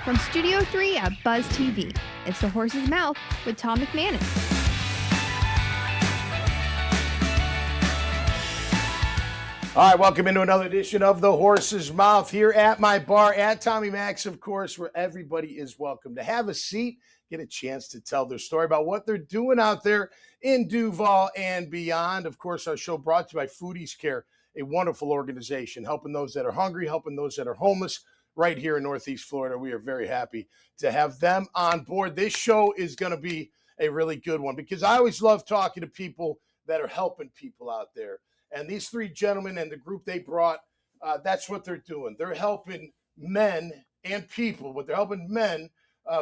From Studio 3 at Buzz TV, it's The Horse's Mouth with Tom McManus. All right, welcome into another edition of The Horse's Mouth here at my bar at Tommy Max, of course, where everybody is welcome to have a seat, get a chance to tell their story about what they're doing out there in Duval and beyond. Of course, our show brought to you by Foodies Care, a wonderful organization helping those that are hungry, helping those that are homeless right here in Northeast Florida. We are very happy to have them on board. This show is going to be a really good one because I always love talking to people that are helping people out there. And these three gentlemen and the group they brought, that's what they're doing. They're helping men and people, but they're helping men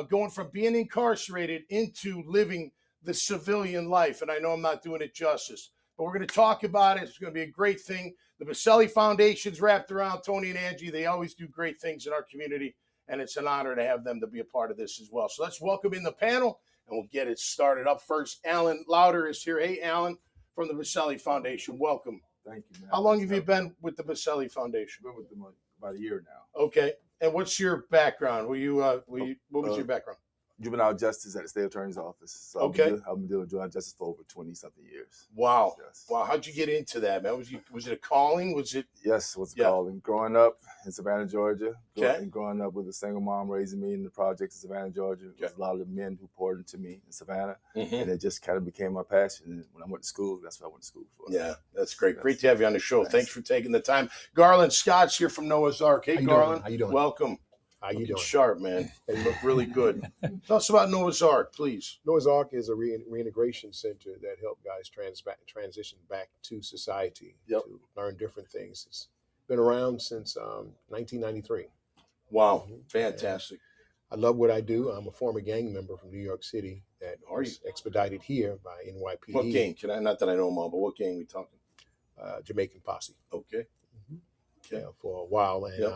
going from being incarcerated into living the civilian life. And I know I'm not doing it justice, but we're going to talk about it. It's going to be a great thing. The Baselli Foundation's wrapped around Tony and Angie. They always do great things in our community, and it's an honor to have them to be a part of this as well. So let's welcome in the panel, and we'll get it started. Up first, Alan Lauder is here. Hey, Alan, from the Baselli Foundation. Welcome. Thank you, man. How long have you been with the Baselli Foundation? I've been with them about a year now. Okay. And what's your background? What was your background? Juvenile justice at the state attorney's office. So Okay. I've been doing juvenile justice for over 20-something years. Wow. Yes. Wow. How'd you get into that, man? Was it a calling? Was it? Yes, what's it Yeah. called? And growing up in Savannah, Georgia, Okay. growing up with a single mom raising me in the projects in Savannah, Georgia, Okay. a lot of the men who poured into me in Savannah, Mhm. and it just kind of became my passion. And when I went to school, that's what I went to school for. Yeah, that's great. Yes. Great to have you on the show. Thanks. Thanks for taking the time. Garland Scott's here from Noah's Ark. Hey, How you Garland. doing? How you doing? Welcome. How you Looking doing? sharp, man. They look really good. Tell us about Noah's Ark, please. Noah's Ark is a reintegration center that help guys transition back to society Yep. to learn different things. It's been around since 1993. Wow, Mhm. fantastic. I love what I do. I'm a former gang member from New York City that Are was expedited here by NYPD. What gang? Not that I know them all, but what gang we talking? Jamaican Posse. Okay. Okay. Yeah, for a while, and Yep.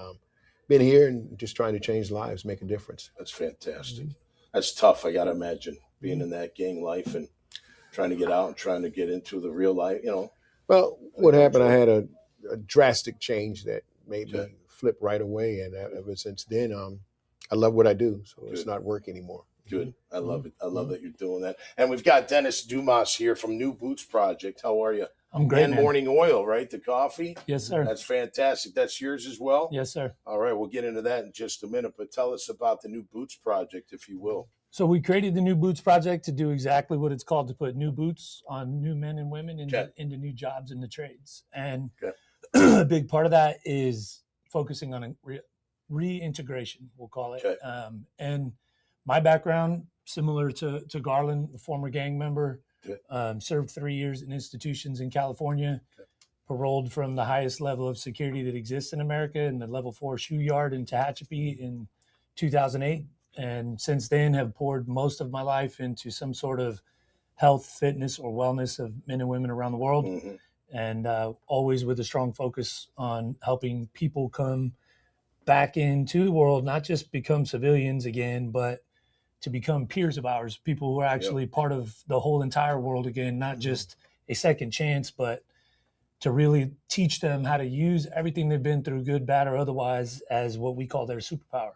been here and just trying to change lives, make a difference. That's fantastic. Mhm. That's tough. I got to imagine being in that gang life and trying to get out and trying to get into the real life, Well, what happened? I had a drastic change that made Okay. me flip right away, and ever since then, I love what I do. So it's Good. not work anymore. Good. I love it. I love that you're doing that. And we've got Dennis Dumas here from New Boots Project. How are you? I'm great, And man. Morning Oil, right? The coffee. Yes, sir. That's fantastic. That's yours as well? Yes, sir. All right. We'll get into that in just a minute, but tell us about the New Boots Project, if you will. So we created the New Boots Project to do exactly what it's called, to put new boots on new men and women into new jobs in the trades. And Okay. a big part of that is focusing on reintegration, we'll call it. Okay. And my background, similar to Garland, a former gang member, Okay. served 3 years in institutions in California, Okay. paroled from the highest level of security that exists in America in the level 4 shoe yard in Tehachapi in 2008. And since then have poured most of my life into some sort of health, fitness, or wellness of men and women around the world. Mhm. And always with a strong focus on helping people come back into the world, not just become civilians again, but to become peers of ours, people who are actually part of the whole entire world again, not just a second chance, but to really teach them how to use everything they've been through, good, bad, or otherwise, as what we call their superpower,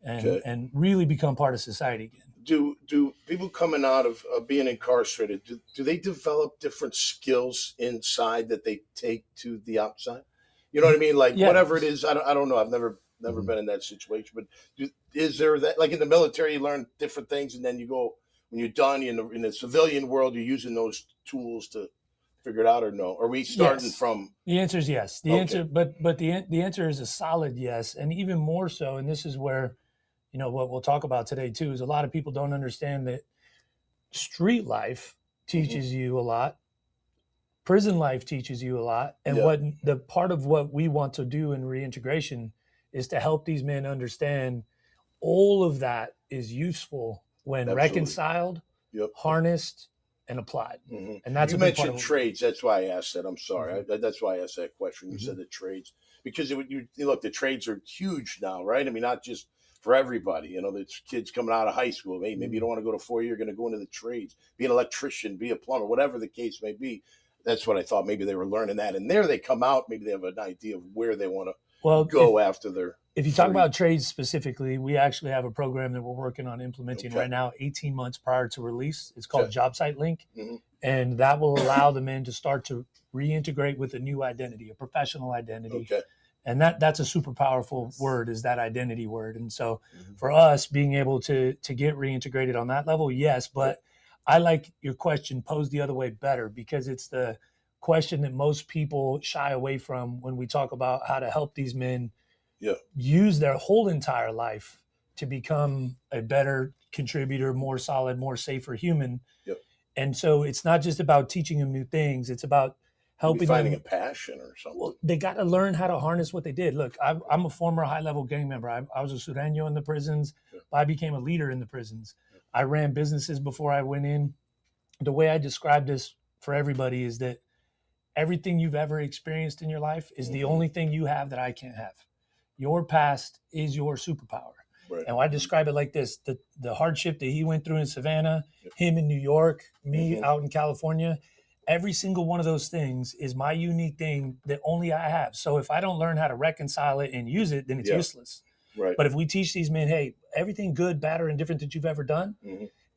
and Okay. and really become part of society again. Do people coming out of being incarcerated, do they develop different skills inside that they take to the outside? You know what I mean? Like Yes. whatever it is, I don't know. I've never Mhm. been in that situation, but is there that, like in the military, you learn different things, and then you go, when you're done in the civilian world, you're using those tools to figure it out, or no? Are we starting Yes. from? The answer is yes. The Okay. answer, but the answer is a solid yes, and even more so. And this is where, what we'll talk about today too, is a lot of people don't understand that street life teaches you a lot, prison life teaches you a lot, and Yeah. what the part of what we want to do in reintegration is to help these men understand all of that is useful when Absolutely. reconciled, Yep. harnessed, and applied. Mhm. And that's You a big part mentioned of trades. That's why I asked that. I'm sorry. That's why I asked that question. You Mhm. said the trades because you look, the trades are huge now, right? I mean, not just for everybody. There's kids coming out of high school. Hey, maybe you don't want to go to 4 year. You're going to go into the trades, be an electrician, be a plumber, whatever the case may be. That's what I thought. Maybe they were learning that, and there they come out. Maybe they have an idea of where they want to Well, go after their If you talk about trades specifically, we actually have a program that we're working on implementing right now, 18 months prior to release. It's called Job Site Link. And that will allow the men to start to reintegrate with a new identity, a professional identity. And that's a super powerful word, is that identity word. And so for us, being able to get reintegrated on that level, yes. But I like your question posed the other way better, because it's the question that most people shy away from when we talk about how to help these men use their whole entire life to become a better contributor, more solid, more safer human. And so it's not just about teaching them new things. It's about helping finding them a passion or something. Well, they got to learn how to harness what they did. Look, I'm a former high-level gang member. I was a Sureño in the prisons. I became a leader in the prisons. I ran businesses before I went in. The way I describe this for everybody is that everything you've ever experienced in your life is the only thing you have that I can't have. Your past is your superpower. And I describe it like this: the hardship that he went through in Savannah, him in New York, me out in California, every single one of those things is my unique thing that only I have. So if I don't learn how to reconcile it and use it, then it's useless. But if we teach these men, hey, everything good, bad, or indifferent that you've ever done,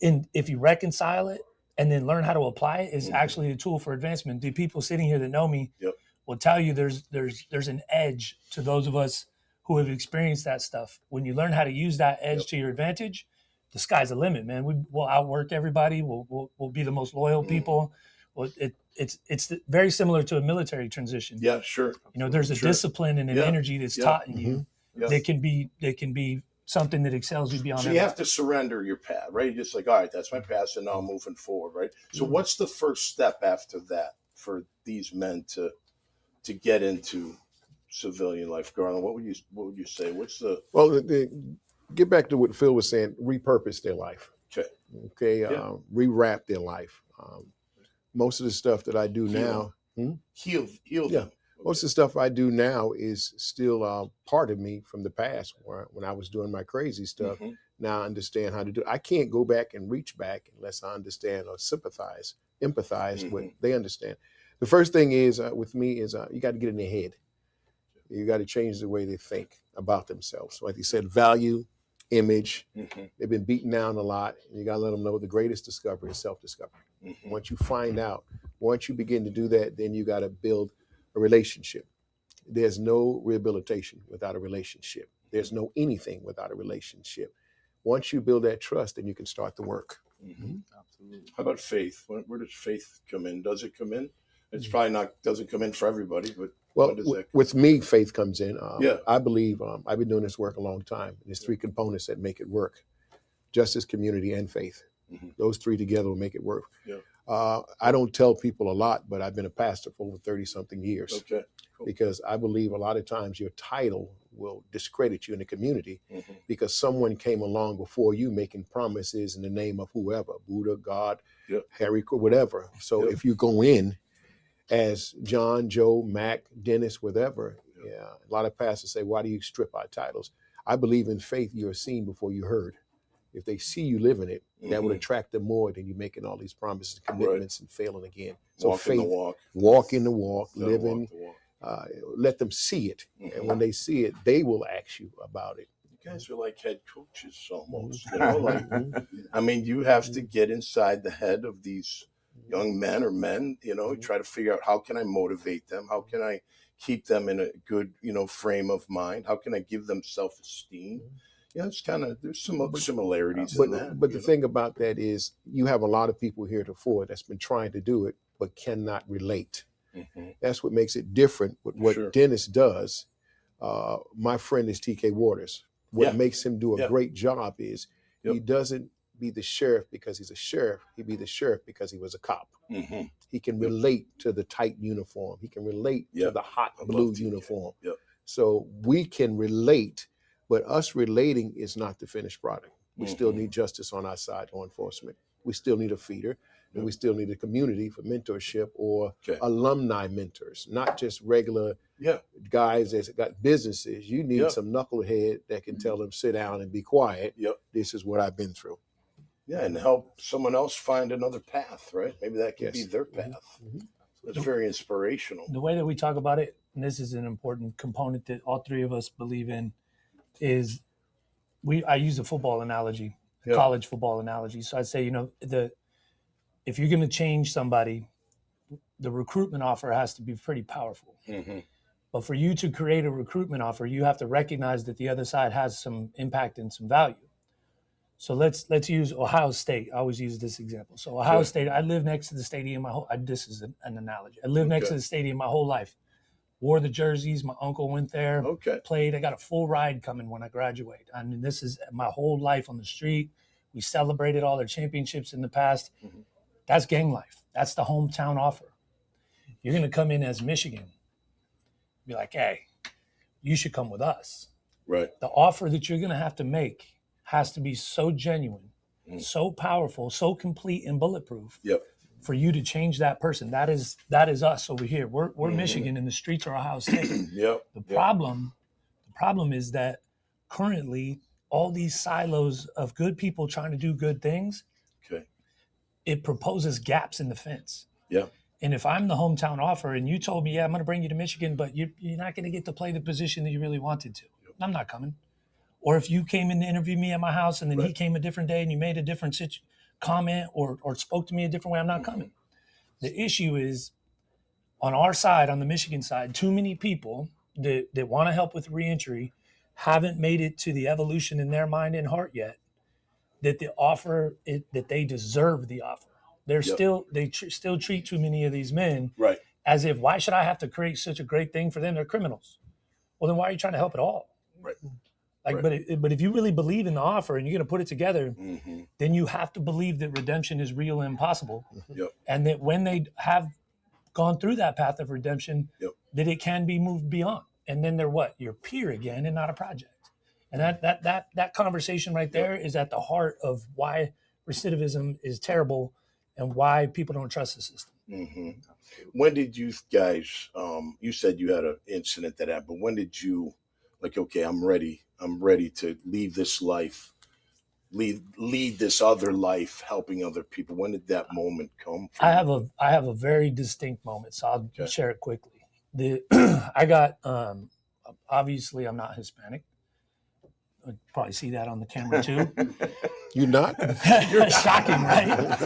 and if you reconcile it and then learn how to apply it, is actually a tool for advancement. The people sitting here that know me will tell you there's an edge to those of us who have experienced that stuff. When you learn how to use that edge to your advantage, the sky's the limit, man. We'll outwork everybody. We'll be the most loyal people. Well, it's very similar to a military transition. Yeah, sure. You know, there's a discipline and an energy that's taught in you that can be something that excels you beyond. So you have to surrender your path, right? You're just like, all right, that's my past, and now I'm moving forward, right? So what's the first step after that for these men to get into civilian life? Garland, what would you say? What's the get back to what Phil was saying? Repurpose their life. Rewrap their life. Most of the stuff that I do now, heal them. Most of the stuff I do now is still part of me from the past, when I was doing my crazy stuff. Now I understand how to do it. I can't go back and reach back unless I understand or empathize with they understand. The first thing is with me is you got to get in their head. You got to change the way they think about themselves. Like you said, value, image. They've been beaten down a lot. And you got to let them know the greatest discovery is self-discovery. Once you find out, once you begin to do that, then you got to build a relationship. There's no rehabilitation without a relationship. There's no anything without a relationship. Once you build that trust, then you can start the work. Absolutely. How about faith? Where does faith come in? Does it come in? It's probably doesn't come in for everybody, but well, with me, faith comes in. I believe I've been doing this work a long time. There's three components that make it work: justice, community, and faith. Those three together will make it work. I don't tell people a lot, but I've been a pastor for over 30-something years. Cool. Because I believe a lot of times your title will discredit you in the community because someone came along before you making promises in the name of whoever, Buddha, God, Harry, whatever. So if you go in as John, Joe, Mac, Dennis, whatever, a lot of pastors say, why do you strip our titles? I believe in faith you're seen before you heard. If they see you living it, that would attract them more than you making all these promises and commitments and failing again. So faith, walk in the walk, living, let them see it. And when they see it, they will ask you about it. You guys are like head coaches almost. You know, I mean, you have to get inside the head of these young men or men, try to figure out, how can I motivate them? How can I keep them in a good, frame of mind? How can I give them self-esteem? It's there's some similarities in that. But the thing about that is you have a lot of people heretofore that's been trying to do it, but cannot relate. That's what makes it different with what Dennis does. My friend is TK Waters. What makes him do a great job is he doesn't be the sheriff because he's a sheriff. He be the sheriff because he was a cop. He can relate to the tight uniform. He can relate to the hot blue uniform. So we can relate. But us relating is not the finished product. We still need justice on our side, law enforcement. We still need a feeder, and we still need a community for mentorship or alumni mentors, not just regular guys that's got businesses. You need some knucklehead that can tell them, sit down and be quiet. This is what I've been through. Yeah, and help someone else find another path, right? Maybe that could be their path. It's very inspirational. The way that we talk about it, and this is an important component that all three of us believe in, is I use a football analogy, a college football analogy. So I'd say, if you're going to change somebody, the recruitment offer has to be pretty powerful. Mm-hmm. But for you to create a recruitment offer, you have to recognize that the other side has some impact and some value. So let's use Ohio State. I always use this example. So Ohio State, I live next to the stadium this is an analogy. I lived next to the stadium my whole life. Wore the jerseys. My uncle went there, played. I got a full ride coming when I graduate. I mean, this is my whole life on the street. We celebrated all their championships in the past. Mm-hmm. That's gang life. That's the hometown offer. You're going to come in as Michigan, be like, hey, you should come with us. Right. The offer that you're going to have to make has to be so genuine, so powerful, so complete and bulletproof for you to change that person. That is us over here. We're Michigan and the streets are Ohio State. The problem is that currently all these silos of good people trying to do good things, it proposes gaps in the fence. Yeah. And if I'm the hometown offer and you told me, I'm going to bring you to Michigan, but you're not going to get to play the position that you really wanted to, I'm not coming. Or if you came in to interview me at my house and then he came a different day and you made a different comment or spoke to me a different way, I'm not coming. The issue is on our side, on the Michigan side, too many people that want to help with reentry haven't made it to the evolution in their mind and heart yet that the offer, that they deserve the offer. They still treat too many of these men as if, why should I have to create such a great thing for them? They're criminals. Well, then why are you trying to help at all? Right. But if you really believe in the offer and you're going to put it together, then you have to believe that redemption is real and possible. And that when they have gone through that path of redemption, that it can be moved beyond. And then they're your peer again and not a project. And that conversation right there is at the heart of why recidivism is terrible and why people don't trust the system. Mm-hmm. When did you guys, you said you had an incident that happened. When did you, okay, I'm ready to leave this life, lead this other life, helping other people? When did that moment come from? I have a very distinct moment, so I'll share it quickly. I got, obviously I'm not Hispanic. I'd probably see that on the camera too. You're not? You're shocking, right?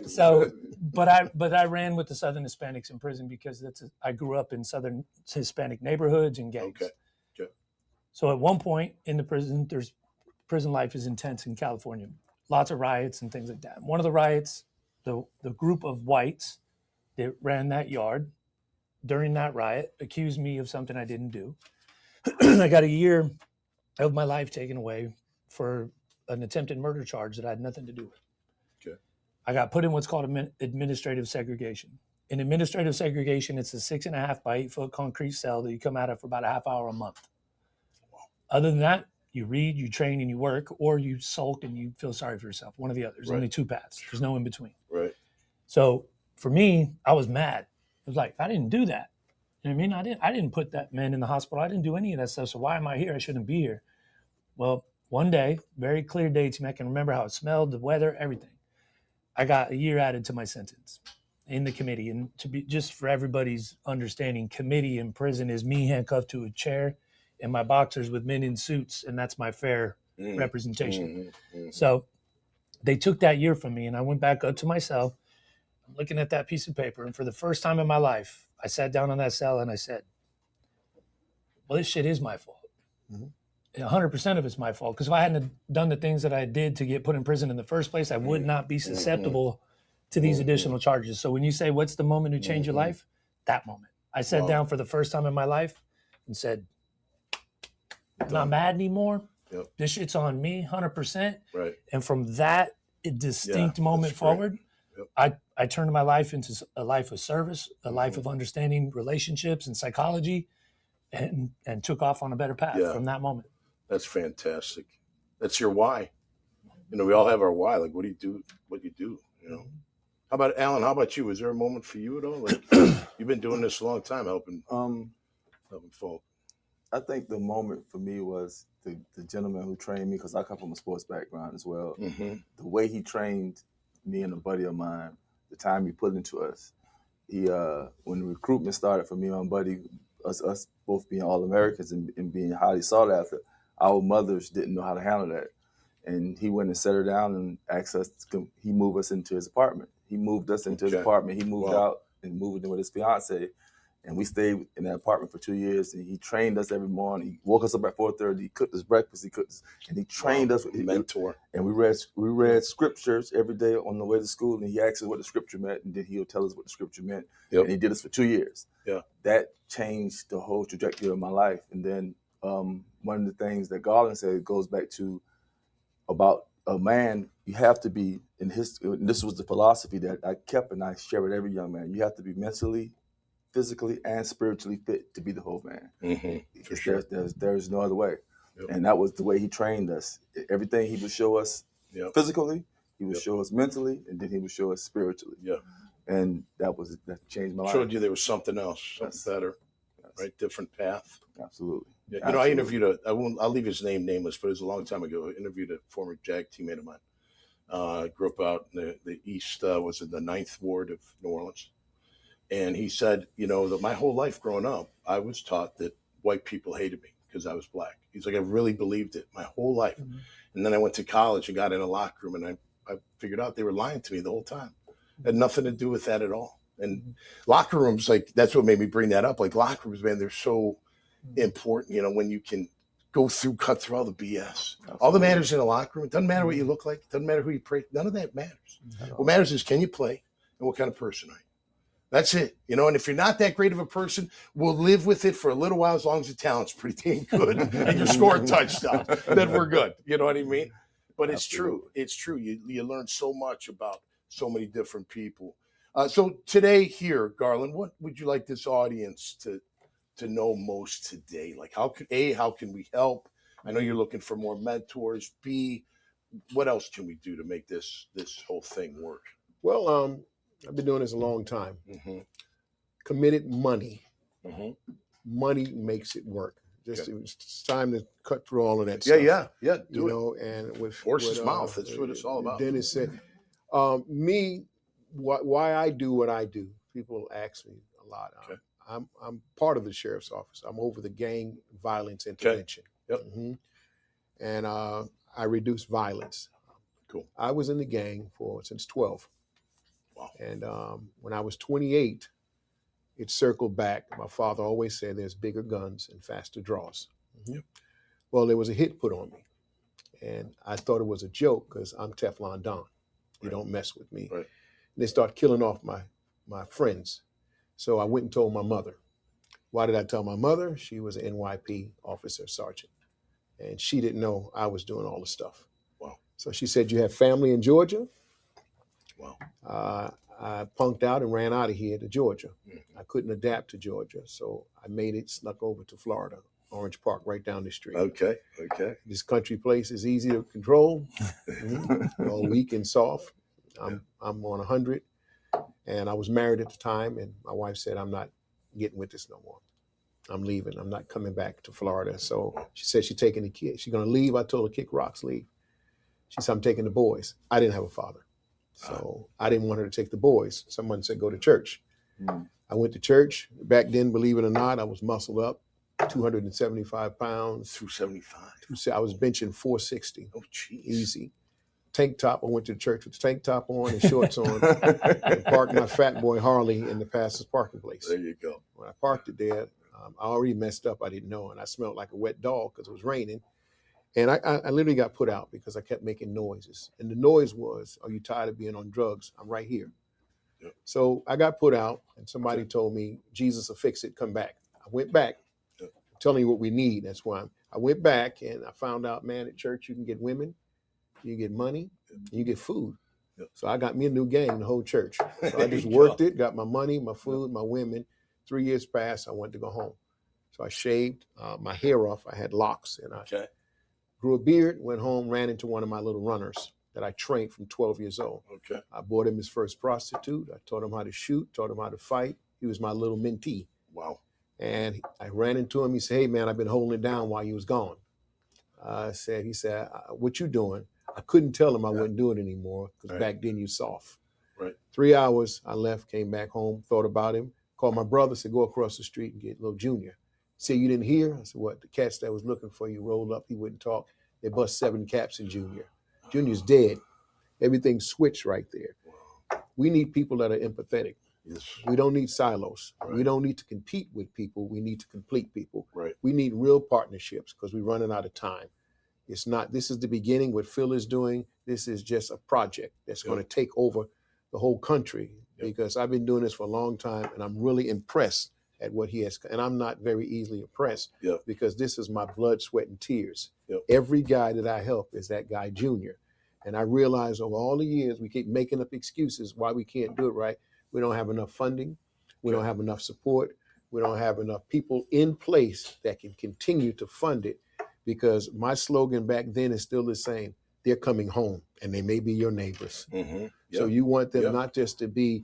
So, but I ran with the Southern Hispanics in prison because I grew up in Southern Hispanic neighborhoods and gangs. Okay. So at one point in the prison life is intense in California. Lots of riots and things like that. One of the riots, the group of whites that ran that yard during that riot accused me of something I didn't do. I got a year of my life taken away for an attempted murder charge that I had nothing to do with. Okay. I got put in what's called administrative segregation. In administrative segregation, it's a 6.5 by 8 foot concrete cell that you come out of for about a half hour a month. Other than that, you read, you train, and you work, or you sulk and you feel sorry for yourself. One or the other. There's only two paths. There's no in between. Right. So for me, I was mad. It was like, I didn't do that. You know what I mean? I didn't put that man in the hospital. I didn't do any of that stuff. So why am I here? I shouldn't be here. Well, one day, very clear dates, I can remember how it smelled, the weather, everything. I got a year added to my sentence in the committee. And to be just for everybody's understanding, committee in prison is me handcuffed to a chair and my boxers with men in suits, and that's my fair representation. So they took that year from me, and I went back up to my cell. I'm looking at that piece of paper, and for the first time in my life, I sat down on that cell and I said, well, this shit is my fault. 100% of it's my fault, because if I hadn't done the things that I did to get put in prison in the first place, I would not be susceptible to these additional charges. So when you say, what's the moment to change your life? That moment. I sat down for the first time in my life and said, I'm not mad anymore. This shit's on me 100%. Right. And from that distinct moment forward, I turned my life into a life of service, a life of understanding relationships and psychology, and took off on a better path from that moment. That's fantastic. That's your why. We all have our why. Like, what do you do? What you do? How about Alan? How about you? Is there a moment for you at all? Like, you've been doing this a long time, helping folk. I think the moment for me was the gentleman who trained me, because I come from a sports background as well. The way he trained me and a buddy of mine, the time he put into us. He when the recruitment started for me and my buddy, us both being All-Americans and being highly sought after, our mothers didn't know how to handle that. And he went and sat her down and asked us he moved us into his apartment. He moved us into his apartment. He moved out and moved in with his fiance. And we stayed in that apartment for 2 years. And he trained us every morning. He woke us up at 4:30. He cooked us breakfast. And he trained us. With mentor. And we read scriptures every day on the way to school. And he asked us what the scripture meant. And then he'll tell us what the scripture meant. And he did this for 2 years. Yeah. That changed the whole trajectory of my life. And then one of the things that Garland said goes back to about a man, you have to be this was the philosophy that I kept and I share with every young man. You have to be mentally, physically, and spiritually fit to be the whole man. Mm-hmm. For sure. There's no other way. And that was the way he trained us. Everything he would show us physically, he would show us mentally, and then he would show us spiritually. Yeah. And that changed my life. Showed you there was something else, something better, right? Different path. Absolutely. Yeah, you know, I interviewed I'll leave his name nameless, but it was a long time ago. I interviewed a former JAG teammate of mine. Grew up out in the east, was in the 9th Ward of New Orleans. And he said, you know, that my whole life growing up, I was taught that white people hated me because I was black. He's like, I really believed it my whole life. Mm-hmm. And then I went to college and got in a locker room, and I figured out they were lying to me the whole time. It had nothing to do with that at all. And locker rooms, like, that's what made me bring that up. Like, locker rooms, man, they're so important, you know, when you can cut through all the BS. Absolutely. All that matters in a locker room. It doesn't matter what you look like. It doesn't matter who you pray. None of that matters. What matters is, can you play, and what kind of person are you? That's it. You know, and if you're not that great of a person, we'll live with it for a little while as long as the talent's pretty dang good and you score touchdowns. Then we're good. You know what I mean? But it's true. It's true. You learn so much about so many different people. So today here, Garland, what would you like this audience to know most today? Like, how can we help? I know you're looking for more mentors. B, what else can we do to make this whole thing work? Well, I've been doing this a long time. Mm-hmm. Committed money. Mm-hmm. Money makes it work. It's time to cut through all of that stuff. Yeah. Do it. And with horse's mouth, that's what it's all about. Dennis said, why I do what I do. People ask me a lot. Okay. I'm part of the sheriff's office. I'm over the gang violence intervention. Okay. Yep. Mm-hmm. And I reduce violence. Cool. I was in the gang since 12. Wow. And when I was 28, it circled back. My father always said there's bigger guns and faster draws. Mm-hmm. Yep. Well, there was a hit put on me. And I thought it was a joke because I'm Teflon Don. You don't mess with me. Right. And they start killing off my friends. So I went and told my mother. Why did I tell my mother? She was an NYP officer sergeant. And she didn't know I was doing all the stuff. Wow. So she said, you have family in Georgia? Wow. I punked out and ran out of here to Georgia. Mm-hmm. I couldn't adapt to Georgia. So I made it, snuck over to Florida, Orange Park, right down the street. Okay. This country place is easy to control. Mm-hmm. All weak and soft. I'm on 100. And I was married at the time, and my wife said, I'm not getting with this no more. I'm leaving. I'm not coming back to Florida. So she said she's taking the kids. She's going to leave. I told her, kick rocks, leave. She said, I'm taking the boys. I didn't have a father. So I didn't want her to take the boys. Someone said, go to church. I went to church. Back then, believe it or not, I was muscled up, 275 pounds. 275? I was benching 460. Oh, jeez. Easy. Tank top. I went to church with the tank top on and shorts on and parked my fat boy Harley in the pastor's parking place. There you go. When I parked it there, I already messed up. I didn't know. And I smelled like a wet dog because it was raining. And I literally got put out because I kept making noises. And the noise was, are you tired of being on drugs? I'm right here. Yep. So I got put out, and somebody told me, Jesus will fix it, come back. I went back. Yep. I'm telling you what we need. That's why I went back, and I found out, man, at church you can get women, you get money, and you get food. Yep. So I got me a new gang, the whole church. So I just worked it, got my money, my food, my women. 3 years passed, I wanted to go home. So I shaved my hair off. I had locks, and I grew a beard, went home, ran into one of my little runners that I trained from 12 years old. Okay. I bought him his first prostitute. I taught him how to shoot, taught him how to fight. He was my little mentee. Wow. And I ran into him. He said, hey, man, I've been holding it down while you was gone. He said, what you doing? I couldn't tell him I wouldn't do it anymore because back then you soft. Right. 3 hours, I left, came back home, thought about him, called my brother, said, go across the street and get little Junior. Say you didn't hear? I said, what? The cats that was looking for you rolled up. He wouldn't talk. They bust 7 caps in Junior. Junior's dead. Everything switched right there. We need people that are empathetic. Yes. We don't need silos. Right. We don't need to compete with people. We need to complete people. Right. We need real partnerships because we're running out of time. It's not, this is the beginning, what Phil is doing. This is just a project that's going to take over the whole country because I've been doing this for a long time and I'm really impressed at what he has. And I'm not very easily impressed because this is my blood, sweat, and tears. Every guy that I help is that guy, Junior. And I realize over all the years, we keep making up excuses why we can't do it right. We don't have enough funding. We don't have enough support. We don't have enough people in place that can continue to fund it. Because my slogan back then is still the same. They're coming home, and they may be your neighbors. So you want them not just to be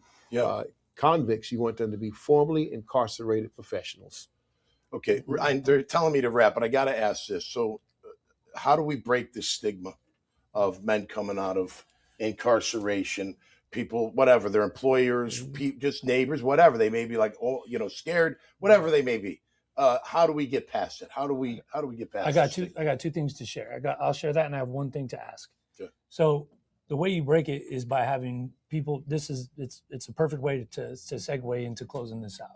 convicts. You want them to be formerly incarcerated professionals. Okay, they're telling me to wrap, but I got to ask this. So how do we break this stigma of men coming out of incarceration, people, whatever, their employers, just neighbors, whatever they may be, like, oh, you know, scared, whatever they may be. How do we get past it? How do we get past it? I got 2 things to share. I'll share that, and I have 1 thing to ask. Okay. So the way you break it is by having people. It's a perfect way to segue into closing this out.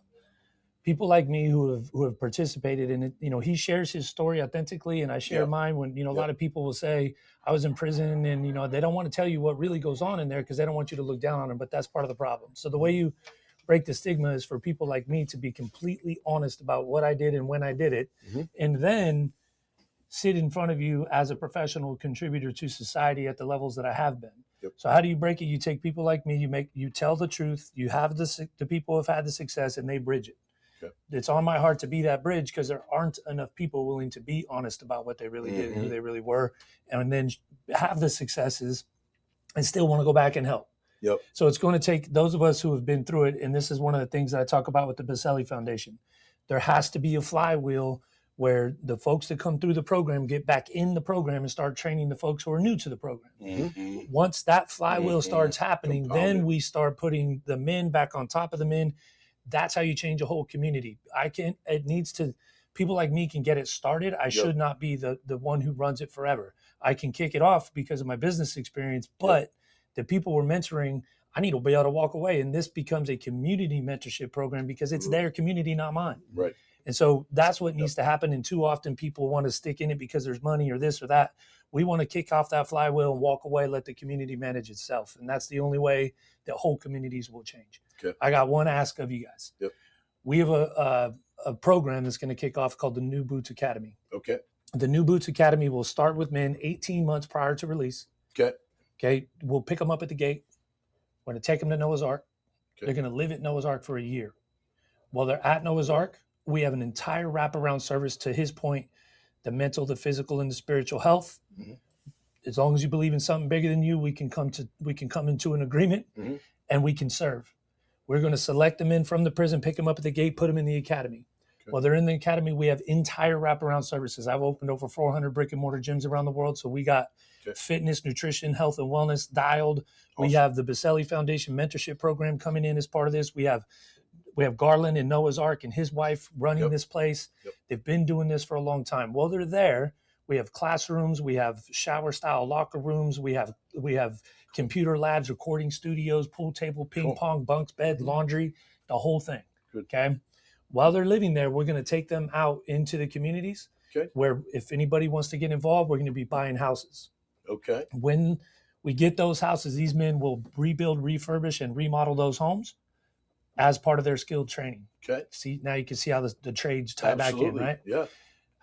People like me who have participated in it. You know, he shares his story authentically, and I share mine. When a lot of people will say I was in prison, and they don't want to tell you what really goes on in there because they don't want you to look down on them. But that's part of the problem. So the way you break the stigma is for people like me to be completely honest about what I did and when I did it, and then sit in front of you as a professional contributor to society at the levels that I have been. So how do you break it? You take people like me, you tell the truth, you have the people who have had the success, and they bridge it. It's on my heart to be that bridge because there aren't enough people willing to be honest about what they really did and who they really were, and then have the successes and still want to go back and help. So it's going to take those of us who have been through it, and this is one of the things that I talk about with the Baselli Foundation. There has to be a flywheel where the folks that come through the program get back in the program and start training the folks who are new to the program. Once that flywheel starts happening, then we start putting the men back on top of the men. That's how you change a whole community. People like me can get it started. I should not be the one who runs it forever. I can kick it off because of my business experience, but the people we're mentoring, I need to be able to walk away. And this becomes a community mentorship program because it's their community, not mine. Right. And so that's what needs to happen. And too often people want to stick in it because there's money or this or that. We want to kick off that flywheel and walk away, let the community manage itself. And that's the only way that whole communities will change. I got one ask of you guys. We have a program that's going to kick off called the New Boots Academy. The New Boots Academy will start with men 18 months prior to release. Okay, we'll pick them up at the gate. We're going to take them to Noah's Ark. They're going to live at Noah's Ark for a year. While they're at Noah's Ark, we have an entire wraparound service, to his point, the mental, the physical, and the spiritual health. As long as you believe in something bigger than you, we can come into an agreement and we can serve. We're going to select them in from the prison, pick them up at the gate, put them in the academy. While they're in the academy, we have entire wraparound services. I've opened over 400 brick and mortar gyms around the world. So we got fitness, nutrition, health, and wellness dialed. We have the Baselli Foundation mentorship program coming in as part of this. We have Garland and Noah's Ark and his wife running this place. They've been doing this for a long time. While they're there, we have classrooms, we have shower style locker rooms, we have computer labs, recording studios, pool table, ping pong, bunks, bed, laundry, the whole thing. Okay. While they're living there, we're going to take them out into the communities where if anybody wants to get involved, we're going to be buying houses. When we get those houses, these men will rebuild, refurbish, and remodel those homes as part of their skilled training. See, now you can see how the trades tie back in, right?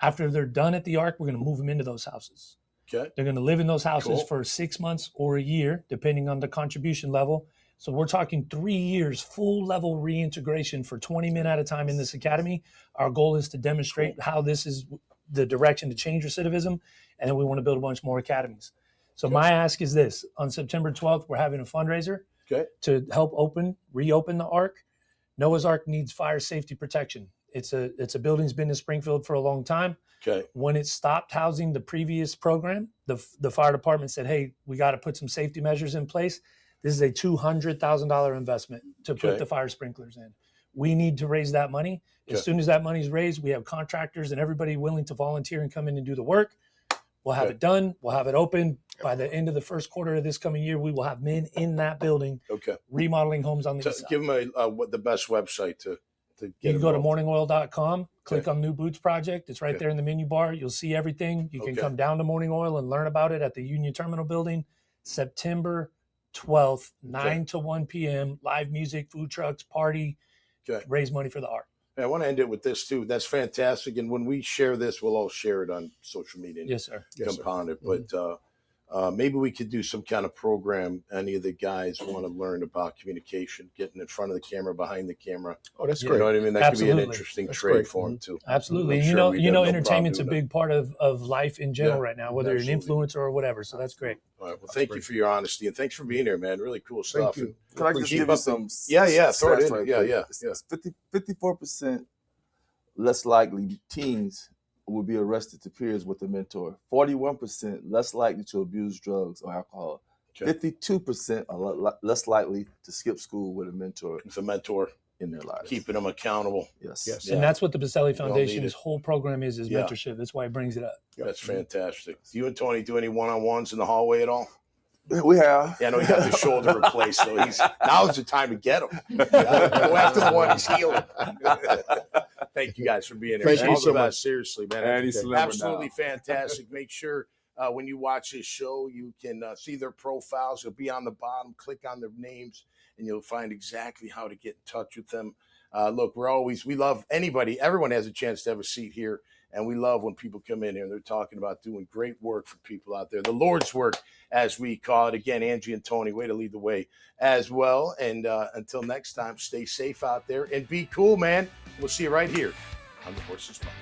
After they're done at the Ark, we're going to move them into those houses. They're going to live in those houses for 6 months or a year, depending on the contribution level. So we're talking 3 years, full level reintegration for 20 men at a time in this academy. Our goal is to demonstrate how this is the direction to change recidivism. And then we want to build a bunch more academies. So my ask is this: on September 12th, we're having a fundraiser to help reopen the Ark. Noah's Ark needs fire safety protection. It's a building's been in Springfield for a long time. When it stopped housing the previous program, the fire department said, hey, we got to put some safety measures in place. This is a $200,000 investment to put the fire sprinklers in. We need to raise that money. As Okay. soon as that money's raised, we have contractors and everybody willing to volunteer and come in and do the work. We'll have Okay. it done. We'll have it open. By the end of the first quarter of this coming year, we will have men in that building Okay. remodeling homes on the east side. Give them what the best website to get. You can go to involved. morningoil.com, click Okay. on New Boots Project. It's right Okay. there in the menu bar. You'll see everything. You can Okay. come down to Morning Oil and learn about it at the Union Terminal Building, September 12th, 9 to 1 p.m. Live music, food trucks, party, Okay. raise money for the art. I want to end it with this too. That's fantastic. And when we share this, we'll all share it on social media. And Yes, sir. compound it. Mhm. But maybe we could do some kind of program. Any of the guys want to learn about communication, getting in front of the camera, behind the camera. Oh, that's Yeah. You great. know what I mean? That could be an Absolutely. interesting That's trade great. for them too. Absolutely. I'm And sure we'd have no problem entertainment's a doing big part of life in general Yeah, right now, whether you're an absolutely. influencer or whatever. So that's great. All right. Well, thank you for your honesty and thanks for being here, man. Really cool stuff. Thank you. Can I just Keep give you up some? Yeah, throw it stats in. right Yeah, quick? yeah, It's 54% less likely teens will be arrested to peers with a mentor. 41% less likely to abuse drugs or alcohol. Okay. 52% are less likely to skip school with a mentor It's a mentor, in their lives. keeping them accountable. Yes. Yes. Yeah. And that's what the Baselli need Foundation's it. whole program is Yeah. mentorship. That's why it brings it up. Yep. That's fantastic. Do you and Tony do any one-on-ones in the hallway at all? We have. Yeah, I know he got the shoulder replaced, so now's the time to get him. Go after the one he's healing. Thank you guys for being here. Thank man. you All so the much. best. Seriously, man. And he's slimmer Absolutely now. fantastic. Make sure when you watch this show, you can see their profiles. It'll be on the bottom. Click on their names, and you'll find exactly how to get in touch with them. Look, we love anybody. Everyone has a chance to have a seat here. And we love when people come in here and they're talking about doing great work for people out there. The Lord's work, as we call it. Again, Angie and Tony, way to lead the way as well. And until next time, stay safe out there and be cool, man. We'll see you right here on The Horse's Mouth.